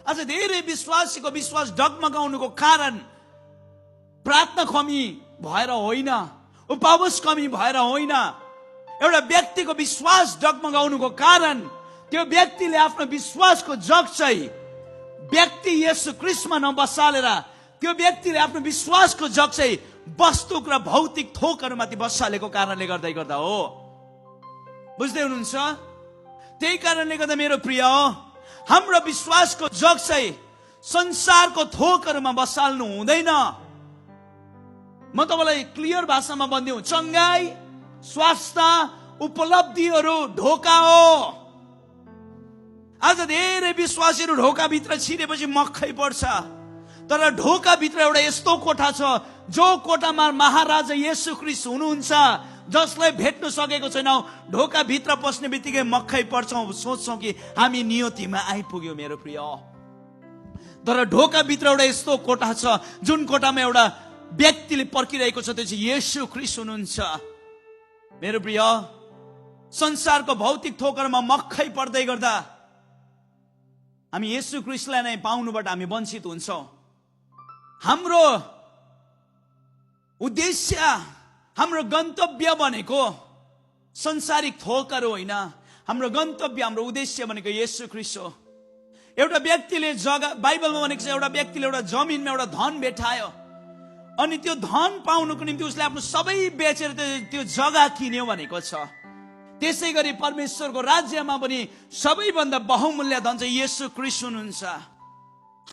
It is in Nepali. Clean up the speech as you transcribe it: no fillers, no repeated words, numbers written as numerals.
आज धेरै विश्वासीको विश्वास डगमगाउनुको कारण प्रार्थना कमी भएर होइन, उपवास कमी भएर होइन। एउटा व्यक्तिको विश्वास डगमगाउनुको कारण त्यो व्यक्तिले आफ्नो विश्वासको जग चाहिँ व्यक्ति येशू ख्रीष्टमा नबसालेर त्यो व्यक्तिले आफ्नो विश्वासको जग चाहिँ वस्तुक र भौतिक थोकहरूमाथि बसालेको कारणले गर्दा हो। बुझ्दै हुनुहुन्छ? त्यही कारणले गर्दा मेरो प्रिय, हाम्रो विश्वासको जग चाहिँ संसारको थोकहरूमा बसाल्नु हुँदैन। म तपाईलाई क्लियर भाषामा भन्दिउँ, चङ्गाई, स्वास्थ्य, उपलब्धिहरू ढोका हो। आज धेरै विश्वासीहरू ढोकाभित्र छिरेपछि मक्खै पर्छ। तर ढोकाभित्र एउटा यस्तो कोठा छ जो कोठामा महाराजा येशू ख्रीष्ट हुनुहुन्छ, जसलाई भेट्न सकेको छैनौँ। ढोकाभित्र पस्ने बित्तिकै मक्खै पर्छौँ, सोच्छौँ कि हामी नियतिमा आइपुग्यौँ मेरो प्रिय। तर ढोकाभित्र एउटा यस्तो कोठा छ जुन कोठामा एउटा व्यक्तिले पर्खिरहेको छ, त्यो चाहिँ येशू ख्रीष्ट हुनुहुन्छ। मेरो प्रिय, संसारको भौतिक थोकहरूमा मक्खै पर्दै गर्दा हामी येशू ख्रीष्टलाई नै पाउनुबाट हामी वञ्चित हुन्छौँ। हाम्रो उद्देश्य, हाम्रो गन्तव्य भनेको संसारिक थोकहरू होइन। हाम्रो गन्तव्य, हाम्रो उद्देश्य भनेको येशू ख्रीष्ट हो। एउटा व्यक्तिले जग्गा, बाइबलमा भनेको छ एउटा व्यक्तिले एउटा जमिनमा एउटा धन भेटायो अनि त्यो धन पाउनुको निम्ति उसले आफ्नो सबै बेचेर त्यो जग्गा किन्यो भनेको छ। त्यसै गरी परमेश्वरको राज्यमा पनि सबैभन्दा बहुमूल्य धन चाहिँ येशू ख्रीष्ट हुनुहुन्छ।